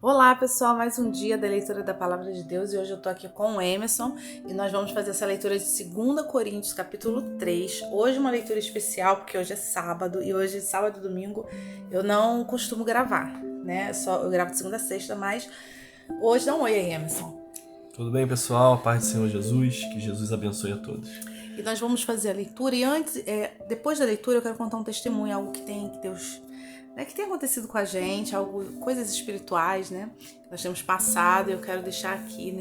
Olá pessoal, mais um dia da leitura da Palavra de Deus e hoje eu tô aqui com o Emerson e nós vamos fazer essa leitura de 2 Coríntios capítulo 3. Hoje uma leitura especial porque hoje é sábado e hoje, sábado e domingo, eu não costumo gravar, né? Eu gravo de segunda a sexta, mas hoje dá um oi aí, Emerson. Tudo bem, pessoal? A paz do Senhor Jesus, que Jesus abençoe a todos. E nós vamos fazer a leitura e depois da leitura eu quero contar um testemunho, algo que Deus... que tem acontecido com a gente, coisas espirituais, né? Que nós temos passado e eu quero deixar aqui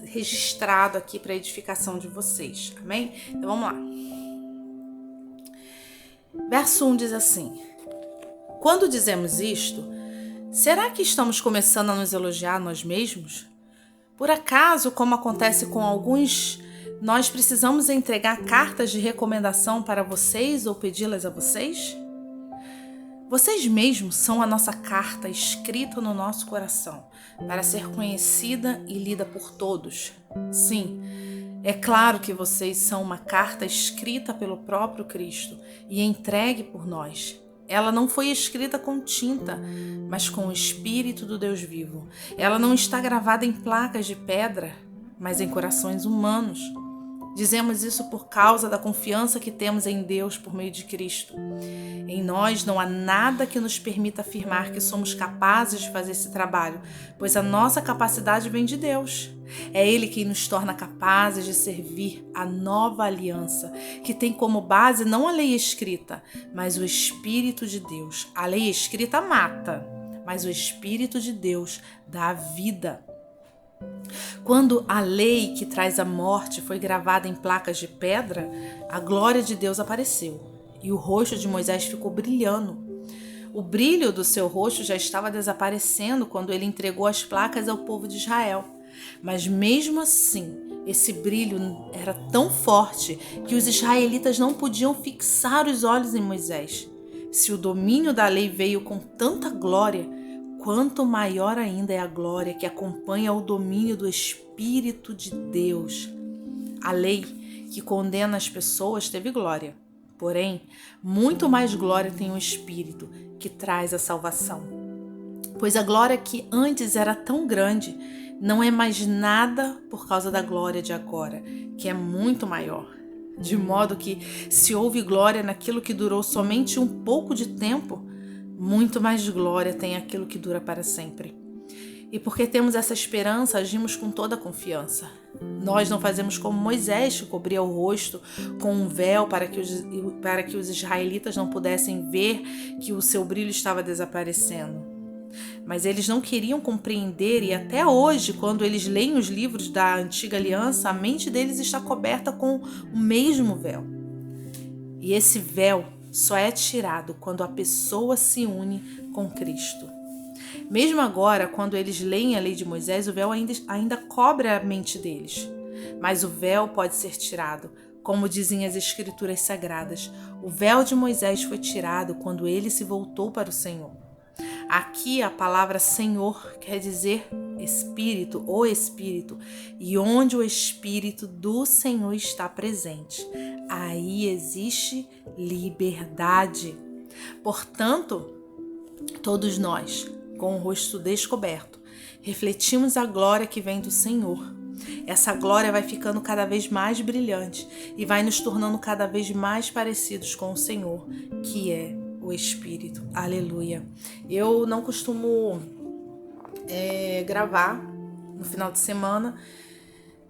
registrado aqui para edificação de vocês, amém? Então vamos lá. Verso 1 diz assim: quando dizemos isto, será que estamos começando a nos elogiar nós mesmos? Por acaso, como acontece com alguns, nós precisamos entregar cartas de recomendação para vocês ou pedi-las a vocês? Vocês mesmos são a nossa carta escrita no nosso coração, para ser conhecida e lida por todos. Sim, é claro que vocês são uma carta escrita pelo próprio Cristo e entregue por nós. Ela não foi escrita com tinta, mas com o Espírito do Deus vivo. Ela não está gravada em placas de pedra, mas em corações humanos. Dizemos isso por causa da confiança que temos em Deus por meio de Cristo. Em nós não há nada que nos permita afirmar que somos capazes de fazer esse trabalho, pois a nossa capacidade vem de Deus. É Ele quem nos torna capazes de servir a nova aliança, que tem como base não a lei escrita, mas o Espírito de Deus. A lei escrita mata, mas o Espírito de Deus dá a vida. Quando a lei que traz a morte foi gravada em placas de pedra, a glória de Deus apareceu e o rosto de Moisés ficou brilhando. O brilho do seu rosto já estava desaparecendo quando ele entregou as placas ao povo de Israel. Mas mesmo assim, esse brilho era tão forte que os israelitas não podiam fixar os olhos em Moisés. Se o domínio da lei veio com tanta glória, quanto maior ainda é a glória que acompanha o domínio do Espírito de Deus. A lei que condena as pessoas teve glória, porém, muito mais glória tem o Espírito que traz a salvação. Pois a glória que antes era tão grande não é mais nada por causa da glória de agora, que é muito maior. De modo que, se houve glória naquilo que durou somente um pouco de tempo, muito mais glória tem aquilo que dura para sempre. E porque temos essa esperança, agimos com toda a confiança. Nós não fazemos como Moisés, que cobria o rosto com um véu para que os israelitas não pudessem ver que o seu brilho estava desaparecendo. Mas eles não queriam compreender e até hoje, quando eles leem os livros da Antiga Aliança, a mente deles está coberta com o mesmo véu. E esse véu só é tirado quando a pessoa se une com Cristo. Mesmo agora, quando eles leem a lei de Moisés, o véu ainda cobre a mente deles. Mas o véu pode ser tirado, como dizem as Escrituras Sagradas. O véu de Moisés foi tirado quando ele se voltou para o Senhor. Aqui a palavra Senhor quer dizer Espírito ou Espírito, e onde o Espírito do Senhor está presente, aí existe liberdade. Portanto, todos nós, com o rosto descoberto, refletimos a glória que vem do Senhor. Essa glória vai ficando cada vez mais brilhante e vai nos tornando cada vez mais parecidos com o Senhor, que é o Espírito. Aleluia. Eu não costumo gravar no final de semana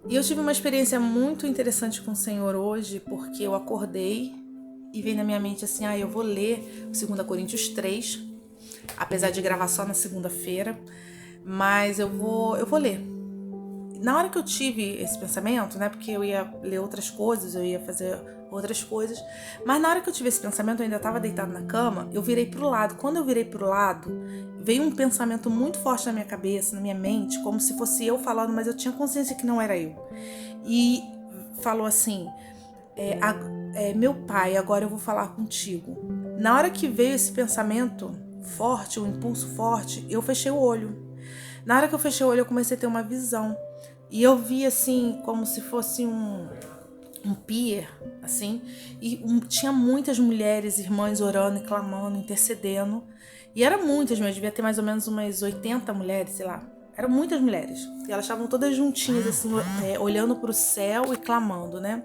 e eu tive uma experiência muito interessante com o Senhor hoje, porque eu acordei e veio na minha mente assim, eu vou ler o 2 Coríntios 3, apesar de gravar só na segunda-feira, mas eu vou ler. Na hora que eu tive esse pensamento, né, porque eu ia ler outras coisas, eu ia fazer outras coisas, mas na hora que eu tive esse pensamento, eu ainda estava deitado na cama, eu virei pro lado. Quando eu virei pro lado, veio um pensamento muito forte na minha cabeça, na minha mente, como se fosse eu falando, mas eu tinha consciência que não era eu. E falou assim, meu pai, agora eu vou falar contigo. Na hora que veio esse pensamento forte, um impulso forte, eu fechei o olho. Na hora que eu fechei o olho, eu comecei a ter uma visão. E eu vi assim, como se fosse um pier, assim, e tinha muitas mulheres, irmãs orando e clamando, intercedendo. E eram muitas, mas devia ter mais ou menos umas 80 mulheres, sei lá. Eram muitas mulheres. E elas estavam todas juntinhas, assim, olhando pro céu e clamando, né?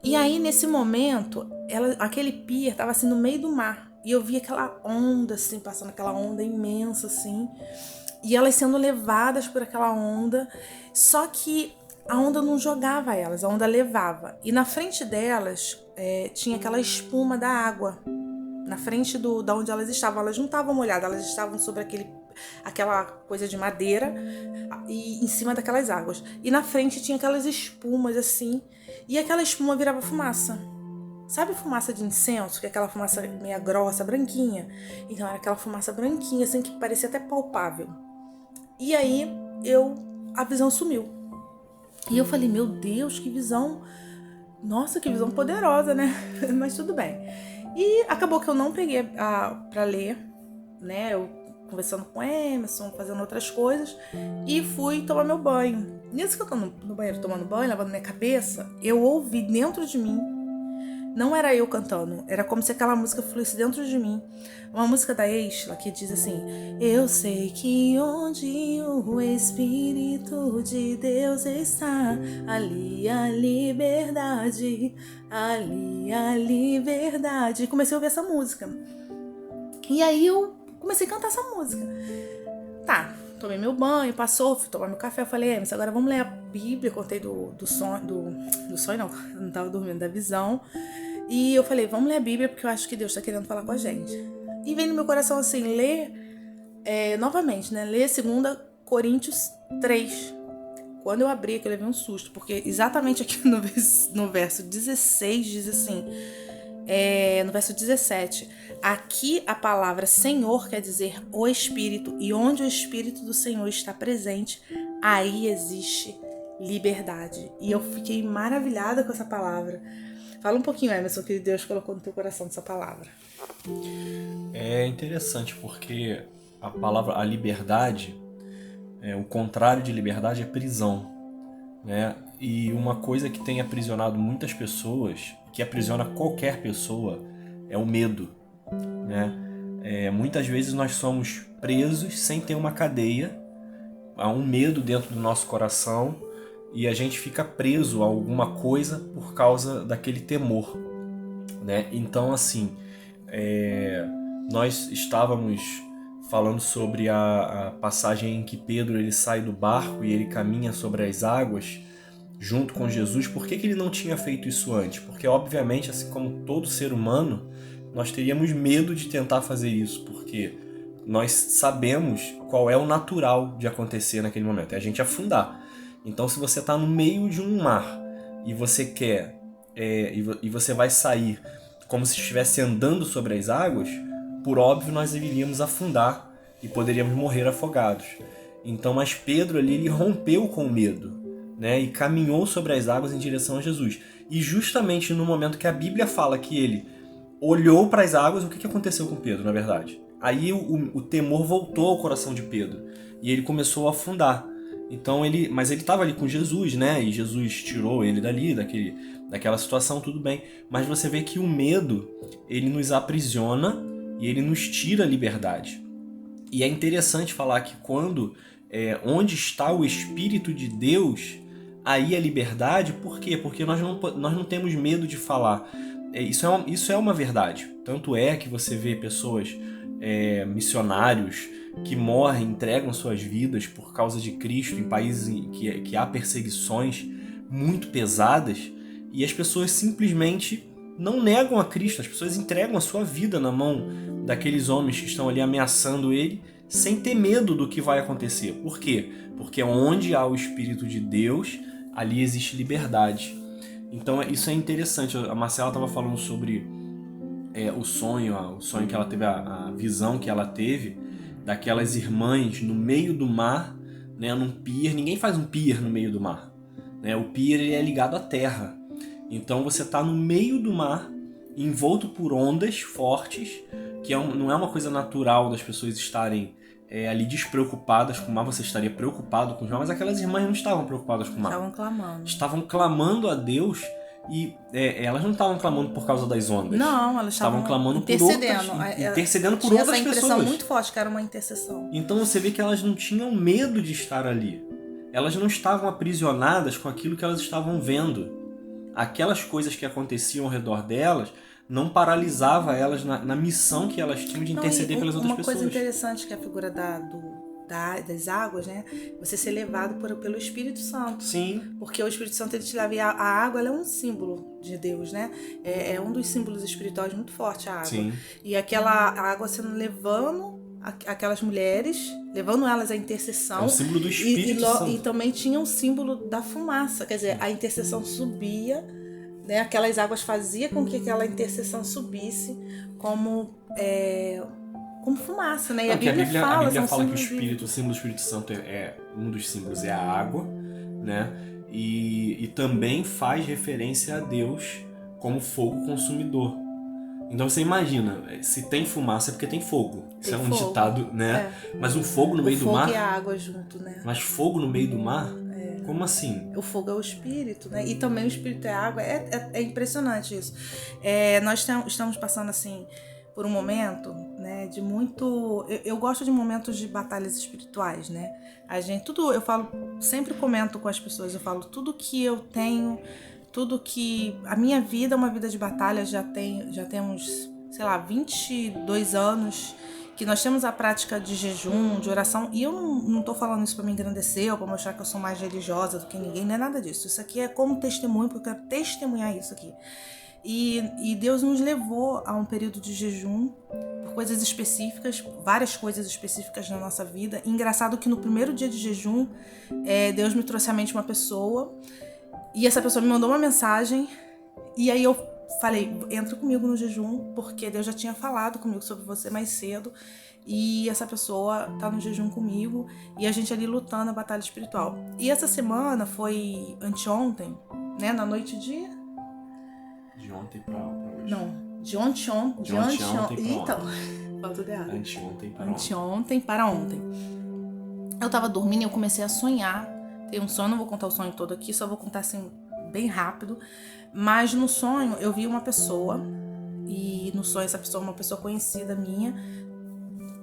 E aí, nesse momento, aquele pier estava assim no meio do mar. E eu vi aquela onda, assim, passando aquela onda imensa, assim. E elas sendo levadas por aquela onda. Só que a onda não jogava elas, a onda levava. E na frente delas tinha aquela espuma da água. Na frente da onde elas estavam. Elas não estavam molhadas, elas estavam sobre aquela coisa de madeira e em cima daquelas águas. E na frente tinha aquelas espumas, assim. E aquela espuma virava fumaça. Sabe fumaça de incenso? Que é aquela fumaça meia grossa, branquinha? Então era aquela fumaça branquinha, assim, que parecia até palpável. E aí a visão sumiu. E eu falei, meu Deus, que visão. Nossa, que visão poderosa, né? Mas tudo bem. E acabou que eu não peguei pra ler, né? Eu conversando com Emerson, fazendo outras coisas. E fui tomar meu banho. Nisso que eu tô no banheiro tomando banho, lavando minha cabeça, eu ouvi dentro de mim. Não era eu cantando, era como se aquela música fluísse dentro de mim. Uma música da Exla que diz assim: eu sei que onde o Espírito de Deus está, ali a liberdade, ali a liberdade. E comecei a ouvir essa música. E aí eu comecei a cantar essa música. Tá, tomei meu banho, passou, fui tomar meu café. Eu falei, Emerson, agora vamos ler a Bíblia. Contei do sonho, do sonho não, eu não tava dormindo, da visão. E eu falei, vamos ler a Bíblia, porque eu acho que Deus tá querendo falar com a gente. E veio no meu coração assim, ler, novamente, né? Ler 2 Coríntios 3. Quando eu abri, que eu levei um susto, porque exatamente aqui no verso 16 diz assim, no verso 17, aqui a palavra Senhor quer dizer o Espírito, e onde o Espírito do Senhor está presente, aí existe liberdade. E eu fiquei maravilhada com essa palavra. Fala um pouquinho, Emerson, que Deus colocou no teu coração dessa palavra. É interessante porque a liberdade, o contrário de liberdade é prisão, né? E uma coisa que tem aprisionado muitas pessoas, que aprisiona qualquer pessoa, é o medo, né? Muitas vezes nós somos presos sem ter uma cadeia, há um medo dentro do nosso coração e a gente fica preso a alguma coisa por causa daquele temor, né? Então, assim, nós estávamos falando sobre a passagem em que Pedro ele sai do barco e ele caminha sobre as águas junto com Jesus. Por que ele não tinha feito isso antes? Porque, obviamente, assim como todo ser humano, nós teríamos medo de tentar fazer isso, porque nós sabemos qual é o natural de acontecer naquele momento, é a gente afundar. Então, se você está no meio de um mar e você quer, e você vai sair como se estivesse andando sobre as águas, por óbvio nós iríamos afundar e poderíamos morrer afogados. Então, mas Pedro ali, ele rompeu com o medo, né, e caminhou sobre as águas em direção a Jesus. E justamente no momento que a Bíblia fala que ele olhou para as águas, o que aconteceu com Pedro, na verdade? Aí o temor voltou ao coração de Pedro e ele começou a afundar. Então mas ele estava ali com Jesus, né? E Jesus tirou ele daquela situação, tudo bem. Mas você vê que o medo, ele nos aprisiona e ele nos tira a liberdade. E é interessante falar que onde está o Espírito de Deus, aí a liberdade. Por quê? Porque nós não temos medo de falar. Isso é uma verdade. Tanto é que você vê pessoas, missionários, que morrem, entregam suas vidas por causa de Cristo em países em que há perseguições muito pesadas, e as pessoas simplesmente não negam a Cristo. As pessoas entregam a sua vida na mão daqueles homens que estão ali ameaçando ele, sem ter medo do que vai acontecer. Por quê? Porque onde há o Espírito de Deus, ali existe liberdade. Então isso é interessante. A Marcela estava falando sobre o sonho que ela teve, a visão que ela teve daquelas irmãs no meio do mar, né, num pier. Ninguém faz um pier no meio do mar, né? O pier ele é ligado à terra. Então você está no meio do mar, envolto por ondas fortes, que não é uma coisa natural das pessoas estarem ali despreocupadas com o mar. Você estaria preocupado com o mar, mas aquelas irmãs não estavam preocupadas com o mar. Estavam clamando. Estavam clamando a Deus E elas não estavam clamando por causa das ondas. Não, elas estavam clamando intercedendo por tinha outras essa impressão pessoas. muito forte que era uma intercessão. Então você vê que elas não tinham medo de estar ali. Elas não estavam aprisionadas com aquilo que elas estavam vendo. Aquelas coisas que aconteciam ao redor delas não paralisava elas na missão que elas tinham de interceder pelas outras pessoas. Uma coisa interessante que é a figura das águas, né? Você ser levado pelo Espírito Santo. Sim. Porque o Espírito Santo, ele te leva. E a água, ela é um símbolo de Deus, né? É um dos símbolos espirituais muito forte, a água. Sim. E aquela água sendo levando aquelas mulheres, levando elas à intercessão. É um símbolo do Espírito Santo. E também tinha um símbolo da fumaça. Quer dizer, a intercessão subia, né? Aquelas águas faziam com que aquela intercessão subisse como fumaça, né? E a Bíblia fala que o símbolo do Espírito Santo um dos símbolos é a água, né? E também faz referência a Deus como fogo consumidor. Então você imagina, se tem fumaça é porque tem fogo. Isso é um ditado, né? Mas um fogo no meio do mar. O fogo e a água junto, né? Mas fogo no meio do mar? Como assim? O fogo é o espírito, né? E também o espírito é água. É impressionante isso. Nós estamos passando assim por um momento, né, de muito... Eu gosto de momentos de batalhas espirituais, né? Eu falo, sempre comento com as pessoas, eu falo, tudo que eu tenho, tudo que... A minha vida é uma vida de batalha, já temos, sei lá, 22 anos que nós temos a prática de jejum, de oração, e eu não tô falando isso para me engrandecer ou para mostrar que eu sou mais religiosa do que ninguém, não é nada disso. Isso aqui é como testemunho, porque eu quero testemunhar isso aqui. E Deus nos levou a um período de jejum por coisas específicas, várias coisas específicas na nossa vida. E engraçado que no primeiro dia de jejum, Deus me trouxe à mente uma pessoa, e essa pessoa me mandou uma mensagem, e aí eu falei, entra comigo no jejum, porque Deus já tinha falado comigo sobre você mais cedo, e essa pessoa tá no jejum comigo, e a gente ali lutando a batalha espiritual. E essa semana foi anteontem, né, na noite de ontem pra hoje. Não, de ontem. Então, falta de errado. Anteontem para ontem. Eu tava dormindo e eu comecei a sonhar. Tem um sonho, não vou contar o sonho todo aqui, só vou contar assim, bem rápido. Mas no sonho eu vi uma pessoa, e no sonho essa pessoa é uma pessoa conhecida minha.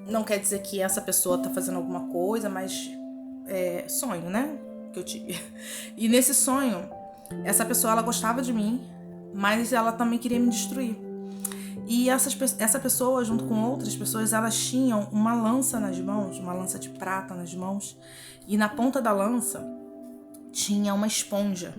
Não quer dizer que essa pessoa tá fazendo alguma coisa, mas é sonho, né? Que eu tive. E nesse sonho, essa pessoa, ela gostava de mim, mas ela também queria me destruir. E essa pessoa, junto com outras pessoas, elas tinham uma lança nas mãos, uma lança de prata nas mãos, e na ponta da lança tinha uma esponja.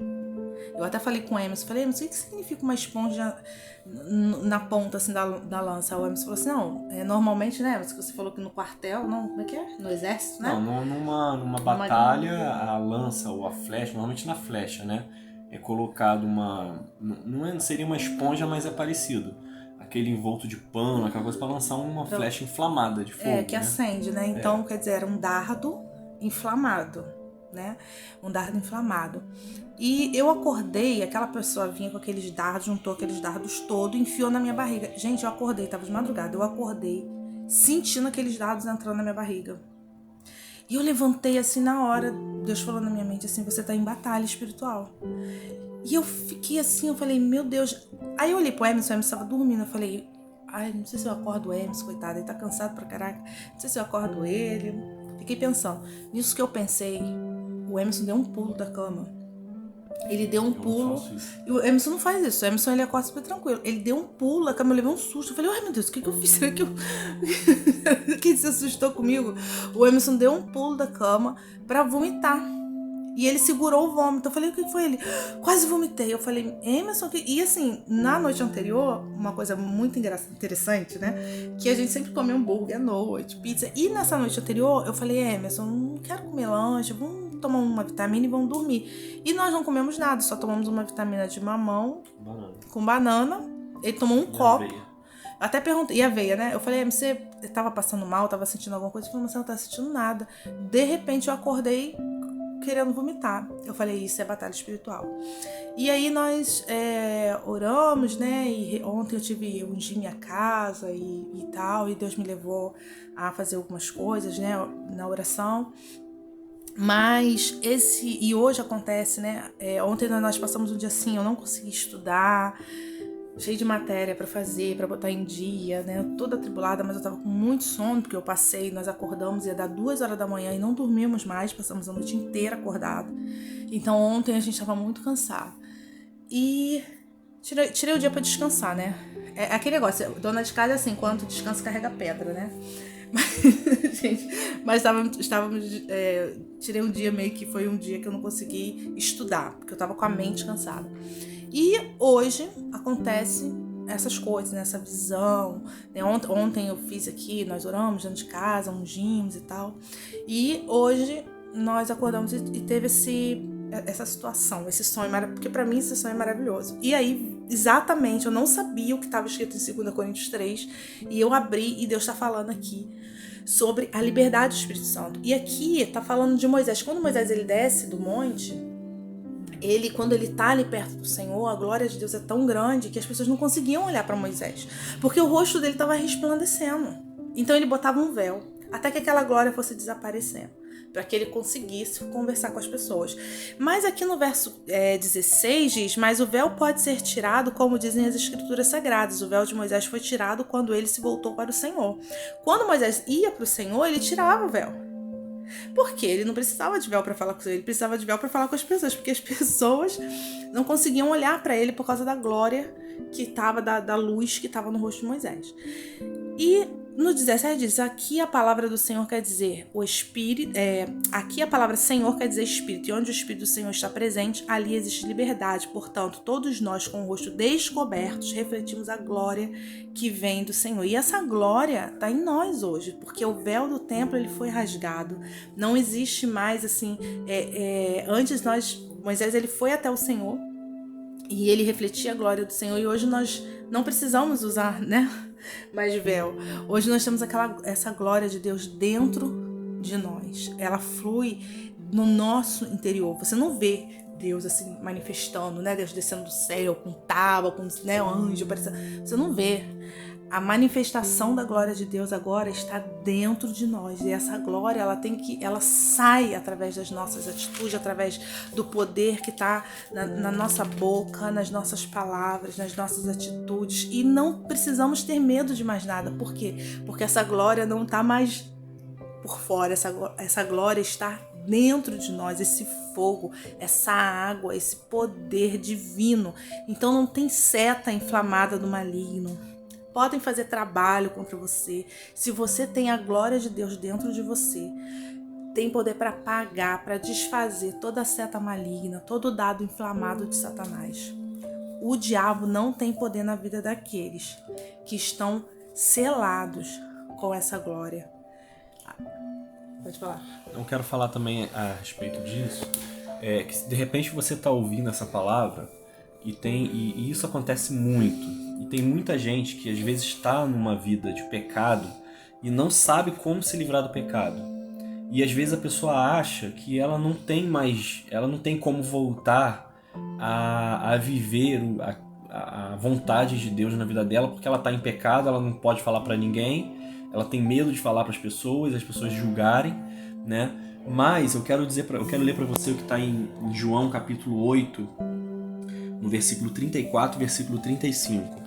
Eu até falei com o Emerson, o que significa uma esponja na ponta assim, da lança? O Emerson falou assim, não, normalmente, né, você falou que no quartel, não, como é que é? No exército, né? Não, numa batalha, a lança ou a flecha, normalmente na flecha, né? É colocado não seria uma esponja, mas é parecido. Aquele envolto de pano, aquela coisa para lançar uma flecha inflamada de fogo. Que acende, né? Então, quer dizer, era um dardo inflamado, né? Um dardo inflamado. E eu acordei, aquela pessoa vinha com aqueles dardos, juntou aqueles dardos todos, enfiou na minha barriga. Gente, eu acordei, tava de madrugada, eu acordei sentindo aqueles dardos entrando na minha barriga. E eu levantei assim na hora, Deus falou na minha mente assim, você tá em batalha espiritual. E eu fiquei assim, eu falei, meu Deus. Aí eu olhei pro Emerson, o Emerson tava dormindo, eu falei, não sei se eu acordo o Emerson, coitado, ele tá cansado pra caraca, não sei se eu acordo ele. Fiquei pensando, nisso que eu pensei, o Emerson deu um pulo da cama. Ele deu um pulo. E o Emerson não faz isso. O Emerson, ele acorda super tranquilo. Ele deu um pulo, a cama, eu levei um susto. Eu falei, ai meu Deus, o que eu fiz? Será que Quem se assustou comigo? O Emerson deu um pulo da cama pra vomitar. E ele segurou o vômito. Eu falei, o que foi ele? Quase vomitei. Eu falei, Emerson... E assim, na noite anterior, uma coisa muito interessante, né? Que a gente sempre come hambúrguer à noite, pizza. E nessa noite anterior, eu falei, Emerson, não quero comer lanche, vamos tomar uma vitamina e vamos dormir. E nós não comemos nada, só tomamos uma vitamina de mamão com banana. Ele tomou um copo. Aveia. Até perguntei, e aveia, né? Eu falei, você tava passando mal, tava sentindo alguma coisa? Ele falou, mas você não tá sentindo nada. De repente eu acordei querendo vomitar. Eu falei, isso é batalha espiritual. E aí nós oramos, né? E ontem eu ungi minha casa e tal, e Deus me levou a fazer algumas coisas, né? Na oração. Mas e hoje acontece, né? Ontem nós passamos um dia assim, eu não consegui estudar, cheio de matéria pra fazer, pra botar em dia, né? Toda atribulada, mas eu tava com muito sono, porque nós acordamos, ia dar 2 horas da manhã e não dormimos mais, passamos a noite inteira acordado. Então ontem a gente tava muito cansado. E tirei o dia pra descansar, né? É aquele negócio, dona de casa é assim, quando descansa carrega pedra, né? Mas tirei um dia meio que foi um dia que eu não consegui estudar, porque eu tava com a mente cansada. E hoje acontece essas coisas, né? Essa visão, né? Ontem eu fiz aqui, nós oramos dentro de casa, ungimos e tal. E hoje nós acordamos e teve essa situação, esse sonho, porque pra mim esse sonho é maravilhoso. E aí, exatamente, eu não sabia o que estava escrito em 2 Coríntios 3, e eu abri e Deus está falando aqui sobre a liberdade do Espírito Santo. E aqui tá falando de Moisés. Quando Moisés ele desce do monte, quando ele tá ali perto do Senhor, a glória de Deus é tão grande que as pessoas não conseguiam olhar para Moisés, porque o rosto dele estava resplandecendo. Então ele botava um véu, até que aquela glória fosse desaparecendo, para que ele conseguisse conversar com as pessoas. Mas aqui no verso 16 diz, mas o véu pode ser tirado, como dizem as escrituras sagradas. O véu de Moisés foi tirado quando ele se voltou para o Senhor. Quando Moisés ia para o Senhor, ele tirava o véu. Porque ele não precisava de véu para falar com ele, ele precisava de véu para falar com as pessoas, porque as pessoas não conseguiam olhar para ele por causa da glória que estava, da luz que estava no rosto de Moisés. E no 17 diz, aqui a palavra do Senhor quer dizer o Espírito, aqui a palavra Senhor quer dizer Espírito, e onde o Espírito do Senhor está presente, ali existe liberdade. Portanto, todos nós com o rosto descobertos refletimos a glória que vem do Senhor. E essa glória está em nós hoje, porque o véu do templo ele foi rasgado. Não existe mais assim, antes Moisés ele foi até o Senhor e ele refletia a glória do Senhor, e hoje nós não precisamos usar, né, mais véu. Hoje nós temos essa glória de Deus dentro de nós. Ela flui no nosso interior. Você não vê Deus assim manifestando, né? Deus descendo do céu com tábua, com, né, anjo aparecendo. Você não vê. A manifestação da glória de Deus agora está dentro de nós. E essa glória, ela sai através das nossas atitudes, através do poder que está na nossa boca, nas nossas palavras, nas nossas atitudes. E não precisamos ter medo de mais nada. Por quê? Porque essa glória não está mais por fora. Essa glória está dentro de nós, esse fogo, essa água, esse poder divino. Então não tem seta inflamada do maligno. Podem fazer trabalho contra você. Se você tem a glória de Deus dentro de você, tem poder para apagar, para desfazer toda a seta maligna, todo o dado inflamado de Satanás. O diabo não tem poder na vida daqueles que estão selados com essa glória. Pode falar. Eu quero falar também a respeito disso. Que se de repente você está ouvindo essa palavra e isso acontece muito. E tem muita gente que às vezes está numa vida de pecado e não sabe como se livrar do pecado. E às vezes a pessoa acha que ela não tem como voltar a viver a vontade de Deus na vida dela, porque ela está em pecado, ela não pode falar para ninguém, ela tem medo de falar para as pessoas julgarem, né? Mas eu quero ler para você o que está em João capítulo 8, no versículo 34, versículo 35.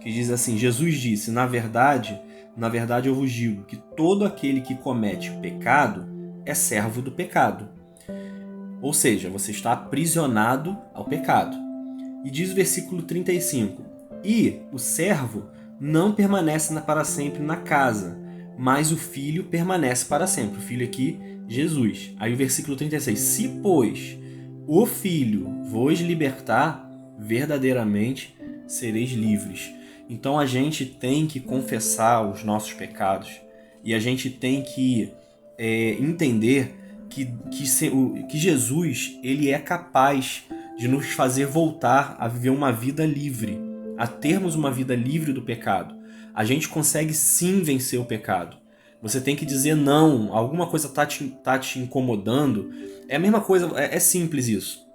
Que diz assim, Jesus disse, na verdade eu vos digo que todo aquele que comete o pecado é servo do pecado. Ou seja, você está aprisionado ao pecado. E diz o versículo 35, e o servo não permanece para sempre na casa, mas o filho permanece para sempre. O filho aqui, Jesus. Aí o versículo 36, se pois o filho vos libertar, verdadeiramente sereis livres. Então a gente tem que confessar os nossos pecados e a gente tem que entender que Jesus ele é capaz de nos fazer voltar a viver uma vida livre, a termos uma vida livre do pecado. A gente consegue sim vencer o pecado. Você tem que dizer não, alguma coisa tá te incomodando. É a mesma coisa, é simples isso.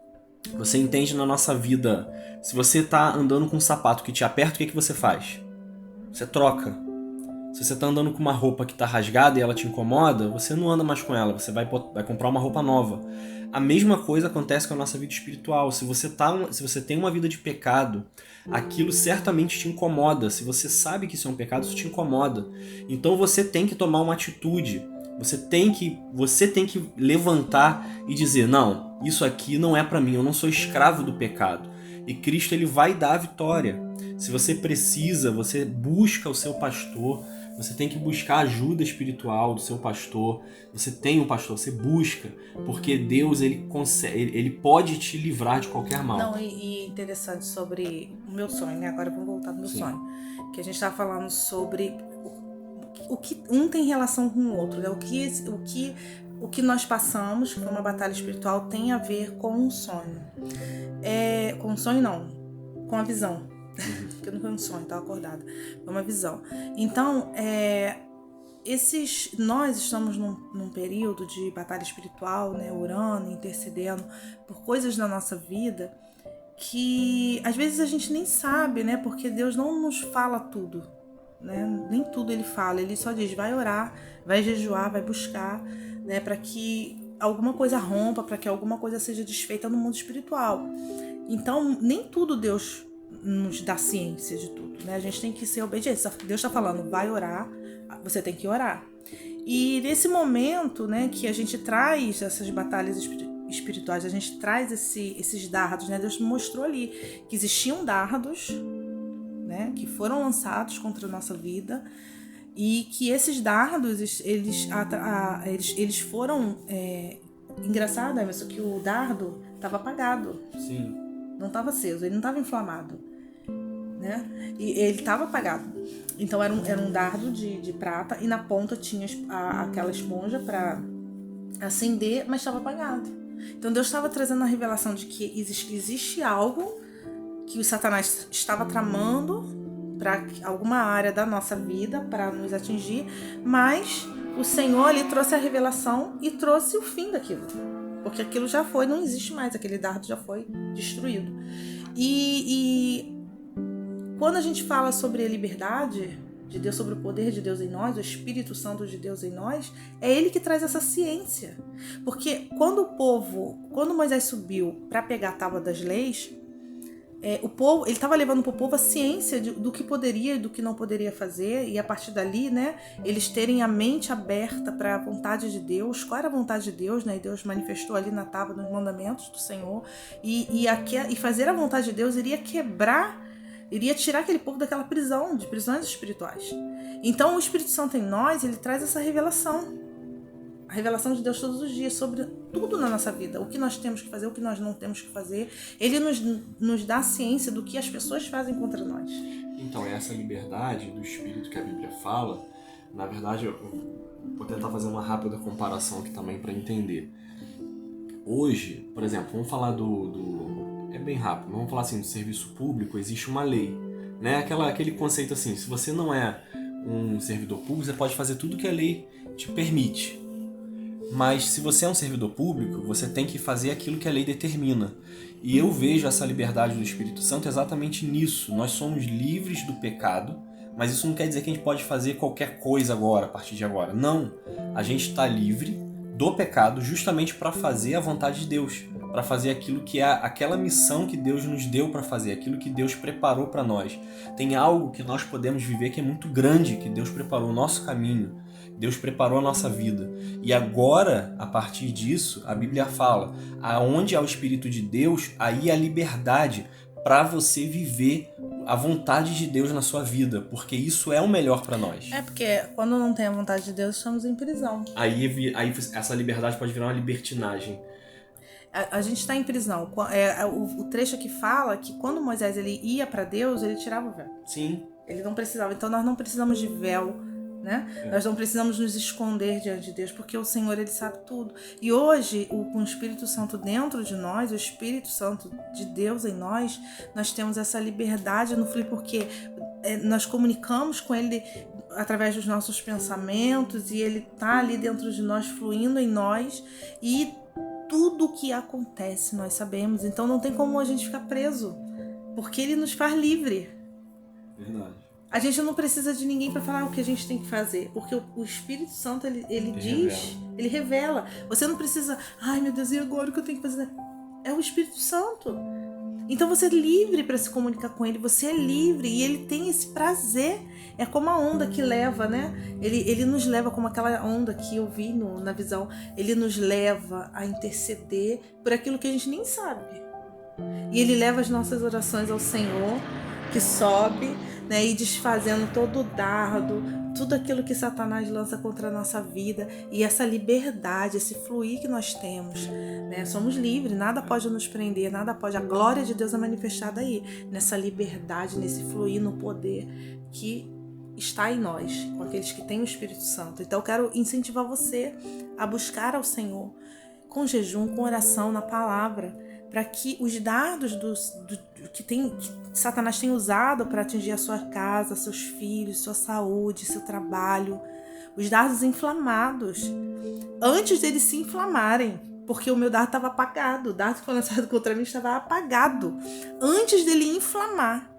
Você entende na nossa vida, se você tá andando com um sapato que te aperta, o que você faz? Você troca. Se você tá andando com uma roupa que tá rasgada e ela te incomoda, você não anda mais com ela, você vai comprar uma roupa nova. A mesma coisa acontece com a nossa vida espiritual. Se você tem uma vida de pecado, aquilo certamente te incomoda. Se você sabe que isso é um pecado, isso te incomoda. Então você tem que tomar uma atitude. Você tem que levantar e dizer: não, isso aqui não é para mim, eu não sou escravo do pecado. E Cristo, ele vai dar a vitória. Se você precisa, você busca o seu pastor. Você tem que buscar ajuda espiritual do seu pastor. Você tem um pastor, você busca, porque Deus, ele pode te livrar de qualquer mal. Não, e interessante sobre o meu sonho, né? Agora vamos voltar pro meu sonho. Que a gente estava falando sobre o que um tem relação com o outro, né? O que nós passamos, que foi uma batalha espiritual, tem a ver com um sonho. Com um sonho não, com a visão. Porque não foi um sonho, estava acordada. Foi uma visão. Então, nós estamos num período de batalha espiritual, né, orando, intercedendo por coisas da nossa vida que às vezes a gente nem sabe, né, porque Deus não nos fala tudo, né, nem tudo ele fala, ele só diz: vai orar, vai jejuar, vai buscar, né, para que alguma coisa rompa, para que alguma coisa seja desfeita no mundo espiritual. Então, nem tudo Deus nos dá ciência de tudo, né? A gente tem que ser obediente. Deus está falando: vai orar, você tem que orar. E nesse momento, né, que a gente traz essas batalhas espirituais, a gente traz esses dardos, né? Deus mostrou ali que existiam dardos, né, que foram lançados contra a nossa vida, e que esses dardos, eles foram... engraçado, Emerson, que o dardo estava apagado. Sim. Não estava aceso, ele não estava inflamado, né? E ele estava apagado. Então era um dardo de prata, e na ponta tinha aquela esponja para acender, mas estava apagado. Então Deus estava trazendo a revelação de que existe algo que o Satanás estava tramando para alguma área da nossa vida, para nos atingir, mas o Senhor ali trouxe a revelação e trouxe o fim daquilo. Porque aquilo já foi, não existe mais, aquele dardo já foi destruído. E quando a gente fala sobre a liberdade de Deus, sobre o poder de Deus em nós, o Espírito Santo de Deus em nós, é Ele que traz essa ciência. Porque quando Moisés subiu para pegar a tábua das leis, o povo, ele estava levando para o povo a ciência do que poderia e do que não poderia fazer, e a partir dali, né, eles terem a mente aberta para a vontade de Deus. Qual era a vontade de Deus, né? E Deus manifestou ali na tábua dos mandamentos do Senhor, e fazer a vontade de Deus iria tirar aquele povo daquela prisão, de prisões espirituais. Então o Espírito Santo em nós, ele traz essa revelação. A revelação de Deus todos os dias sobre tudo na nossa vida, o que nós temos que fazer, o que nós não temos que fazer. Ele nos dá a ciência do que as pessoas fazem contra nós. Então, essa liberdade do Espírito que a Bíblia fala, na verdade, eu vou tentar fazer uma rápida comparação aqui também para entender. Hoje, por exemplo, vamos falar é bem rápido, vamos falar assim, do serviço público, existe uma lei, né? Aquele conceito assim: se você não é um servidor público, você pode fazer tudo que a lei te permite. Mas se você é um servidor público, você tem que fazer aquilo que a lei determina. E eu vejo essa liberdade do Espírito Santo exatamente nisso. Nós somos livres do pecado, mas isso não quer dizer que a gente pode fazer qualquer coisa agora, a partir de agora. Não. A gente está livre do pecado justamente para fazer a vontade de Deus, para fazer aquilo que é aquela missão que Deus nos deu para fazer, aquilo que Deus preparou para nós. Tem algo que nós podemos viver que é muito grande, que Deus preparou o nosso caminho. Deus preparou a nossa vida. E agora, a partir disso, a Bíblia fala: aonde há o Espírito de Deus, aí há liberdade para você viver a vontade de Deus na sua vida, porque isso é o melhor para nós. Porque quando não tem a vontade de Deus, estamos em prisão. Aí essa liberdade pode virar uma libertinagem. A gente está em prisão. O trecho aqui fala que quando Moisés ele ia para Deus, ele tirava o véu. Sim. Ele não precisava. Então nós não precisamos de véu, né? Nós não precisamos nos esconder diante de Deus, porque o Senhor, ele sabe tudo. E hoje, com o Espírito Santo dentro de nós, o Espírito Santo de Deus em nós, nós temos essa liberdade no fluir, porque nós comunicamos com Ele através dos nossos pensamentos, e Ele está ali dentro de nós, fluindo em nós, e tudo o que acontece nós sabemos. Então não tem como a gente ficar preso, porque Ele nos faz livre. Verdade. A gente não precisa de ninguém para falar o que a gente tem que fazer, porque o Espírito Santo, ele diz, ele revela. Você não precisa, ai meu Deus, e agora o que eu tenho que fazer? É o Espírito Santo. Então você é livre para se comunicar com ele, você é livre e ele tem esse prazer. É como a onda que leva, né? Ele nos leva como aquela onda que eu vi na visão. Ele nos leva a interceder por aquilo que a gente nem sabe. E ele leva as nossas orações ao Senhor, que sobe, né, e desfazendo todo o dardo, tudo aquilo que Satanás lança contra a nossa vida, e essa liberdade, esse fluir que nós temos, né? Somos livres, nada pode nos prender, nada pode. A glória de Deus é manifestada aí, nessa liberdade, nesse fluir, no poder que está em nós, com aqueles que têm o Espírito Santo. Então eu quero incentivar você a buscar ao Senhor com jejum, com oração, na palavra, para que os dardos que Satanás tem usado para atingir a sua casa, seus filhos, sua saúde, seu trabalho, os dardos inflamados, antes deles se inflamarem, porque o meu dardo estava apagado, o dardo que foi lançado contra mim estava apagado. Antes dele inflamar,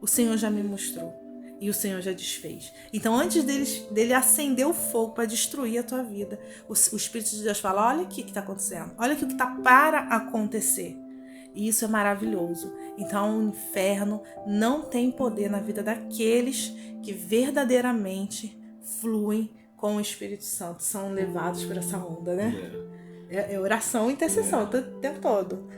o Senhor já me mostrou. E o Senhor já desfez. Então, antes dele acender o fogo para destruir a tua vida, o Espírito de Deus fala, olha o que está acontecendo. Olha o que está para acontecer. E isso é maravilhoso. Então, o inferno não tem poder na vida daqueles que verdadeiramente fluem com o Espírito Santo. São levados por essa onda, né? É oração e intercessão o tempo todo.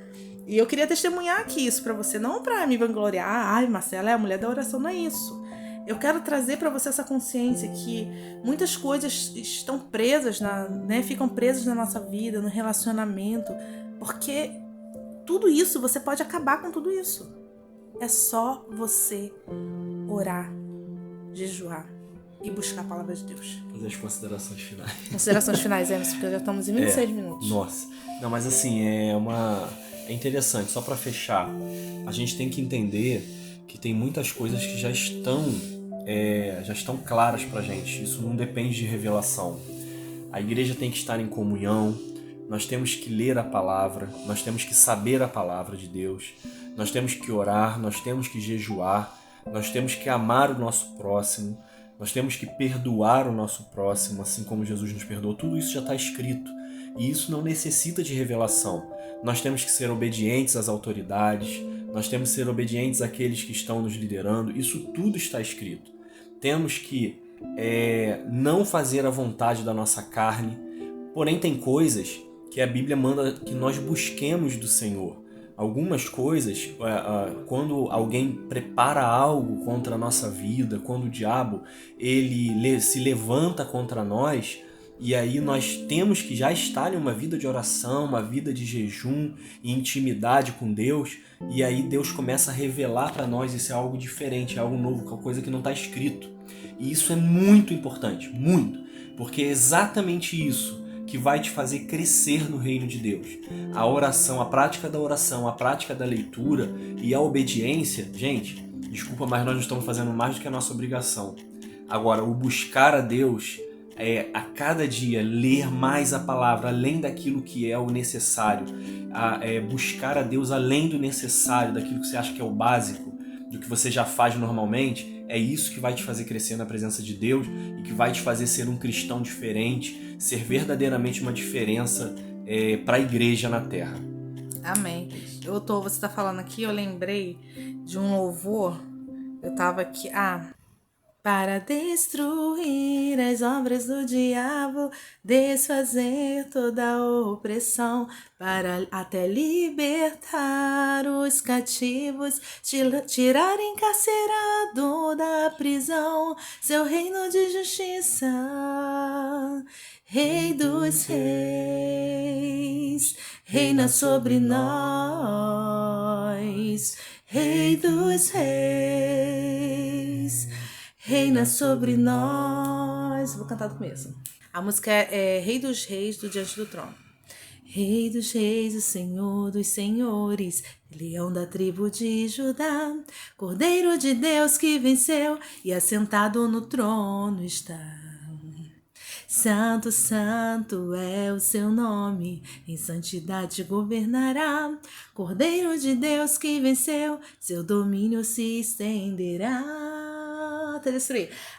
E eu queria testemunhar aqui isso para você. Não para me vangloriar. Ai, Marcela é a mulher da oração. Não é isso. Eu quero trazer para você essa consciência que muitas coisas estão presas, ficam presas na nossa vida, no relacionamento, porque tudo isso, você pode acabar com tudo isso. É só você orar, jejuar e buscar a palavra de Deus. Fazer as considerações finais. Considerações finais, Emerson, porque já estamos em 26 minutos. Nossa. Não, mas assim, é interessante, só para fechar, a gente tem que entender que tem muitas coisas que já estão claras pra gente. Isso não depende de revelação. A igreja tem que estar em comunhão, nós temos que ler a palavra, nós temos que saber a palavra de Deus, nós temos que orar, nós temos que jejuar, nós temos que amar o nosso próximo, nós temos que perdoar o nosso próximo, assim como Jesus nos perdoou. Tudo isso já está escrito e isso não necessita de revelação. Nós temos que ser obedientes às autoridades, nós temos que ser obedientes àqueles que estão nos liderando. Isso tudo está escrito. Temos que não fazer a vontade da nossa carne, porém tem coisas que a Bíblia manda que nós busquemos do Senhor. Algumas coisas, quando alguém prepara algo contra a nossa vida, quando o diabo ele se levanta contra nós, e aí nós temos que já estar em uma vida de oração, uma vida de jejum e intimidade com Deus, e aí Deus começa a revelar para nós isso é algo diferente, é algo novo, é uma coisa que não está escrito. E isso é muito importante, muito, porque é exatamente isso que vai te fazer crescer no reino de Deus. A oração, a prática da oração, a prática da leitura e a obediência, gente, desculpa, mas nós não estamos fazendo mais do que a nossa obrigação. Agora, o buscar a Deus a cada dia ler mais a palavra, além daquilo que é o necessário, buscar a Deus além do necessário, daquilo que você acha que é o básico, do que você já faz normalmente, é isso que vai te fazer crescer na presença de Deus e que vai te fazer ser um cristão diferente, ser verdadeiramente uma diferença para a igreja na terra. Amém. Você está falando aqui, eu lembrei de um louvor, eu estava aqui, para destruir as obras do diabo, desfazer toda a opressão, para até libertar os cativos, tirar encarcerado da prisão, seu reino de justiça, Rei dos reis, reina sobre nós, Rei dos reis, reina sobre nós. Vou cantar do começo. A música é Rei dos Reis, do Diante do Trono. Rei dos Reis, o Senhor dos Senhores, Leão da tribo de Judá, Cordeiro de Deus que venceu e assentado no trono está. Santo, santo é o seu nome, em santidade governará. Cordeiro de Deus que venceu, seu domínio se estenderá.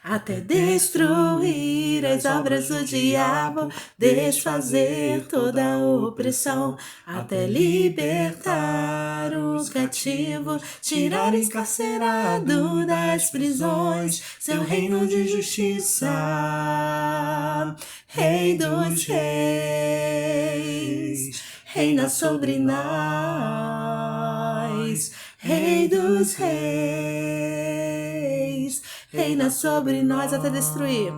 até destruir as obras do diabo, desfazer toda opressão, até libertar os cativos, tirar encarcerado das prisões, seu reino de justiça. Rei dos reis, reina sobre nós. Rei dos reis, reina sobre nós até destruir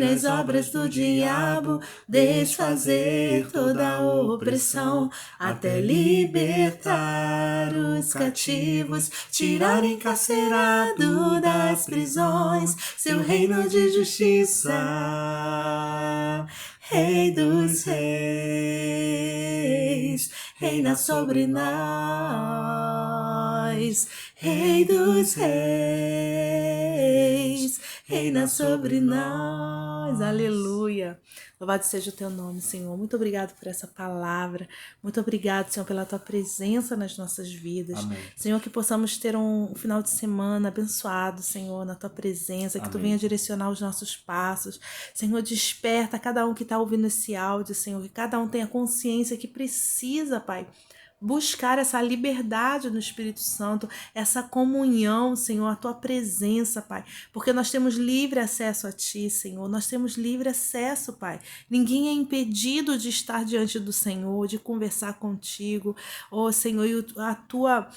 as obras do diabo, desfazer toda opressão, até libertar os cativos, tirar encarcerado das prisões, seu reino de justiça. Rei dos reis, reina sobre nós. Rei dos reis, reina sobre nós. Aleluia. Louvado seja o teu nome, Senhor. Muito obrigado por essa palavra. Muito obrigado, Senhor, pela tua presença nas nossas vidas. Amém. Senhor, que possamos ter um final de semana abençoado, Senhor, na tua presença. Que tu venha direcionar os nossos passos. Senhor, desperta cada um que está ouvindo esse áudio, Senhor. Que cada um tenha consciência que precisa, Pai, buscar essa liberdade no Espírito Santo, essa comunhão, Senhor, a tua presença, Pai, porque nós temos livre acesso a ti, Senhor, nós temos livre acesso, Pai, ninguém é impedido de estar diante do Senhor, de conversar contigo, Senhor, e a tua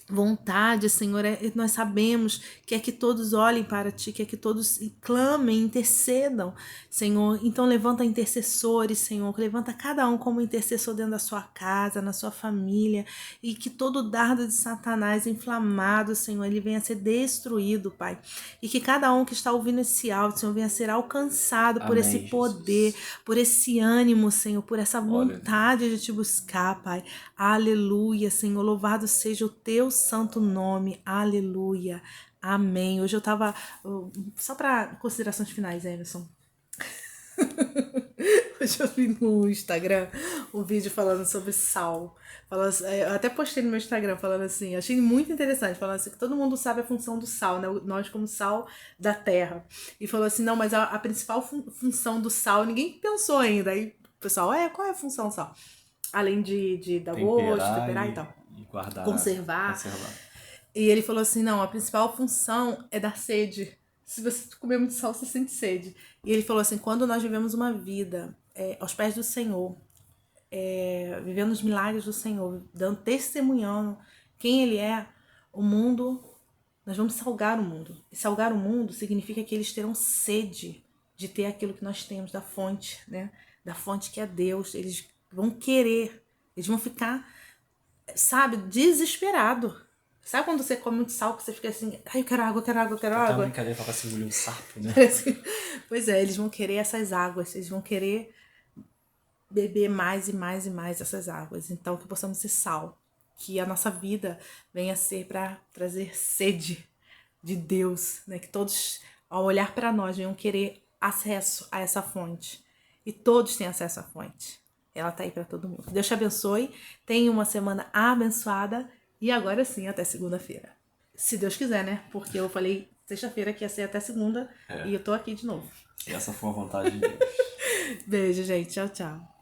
vontade, Senhor, nós sabemos que é que todos olhem para ti, que é que todos clamem, intercedam, Senhor. Então levanta intercessores, Senhor, levanta cada um como intercessor dentro da sua casa, na sua família, e que todo dardo de Satanás inflamado, Senhor, ele venha a ser destruído, Pai, e que cada um que está ouvindo esse áudio, Senhor, venha a ser alcançado por esse poder, Jesus, por esse ânimo, Senhor, por essa vontade de te buscar, Pai. Aleluia, Senhor, louvado seja o teu santo nome, aleluia, amém. Hoje eu tava, só para considerações finais, Emerson. Hoje eu vi no Instagram um vídeo falando sobre sal. Eu até postei no meu Instagram falando assim, achei muito interessante, falando assim que todo mundo sabe a função do sal, né? Nós como sal da terra. E falou assim, não, mas a principal função do sal, ninguém pensou ainda. Aí o pessoal, qual é a função do sal? Além de dar gosto, temperar e tal. E guardar, conservar. E ele falou assim, não, a principal função é dar sede. Se você comer muito sal, você sente sede. E ele falou assim, quando nós vivemos uma vida aos pés do Senhor, vivendo os milagres do Senhor, testemunhando quem Ele é, o mundo, nós vamos salgar o mundo. E salgar o mundo significa que eles terão sede de ter aquilo que nós temos, da fonte, né? Da fonte que é Deus. Eles vão querer, eles vão ficar, sabe, desesperado. Sabe quando você come muito sal, que você fica assim, ai, eu quero água, eu quero água, eu quero água? Tá uma brincadeira pra se engolir um sapo, né? Pois é, eles vão querer essas águas, eles vão querer beber mais e mais e mais essas águas. Então, que possamos ser sal, que a nossa vida venha a ser para trazer sede de Deus, né? Que todos, ao olhar para nós, venham querer acesso a essa fonte. E todos têm acesso à fonte. Ela tá aí para todo mundo. Deus te abençoe, tenha uma semana abençoada e agora sim, até segunda-feira. Se Deus quiser, né? Porque eu falei sexta-feira que ia ser até segunda e eu tô aqui de novo. Se essa for a vontade de Deus. Beijo, gente. Tchau, tchau.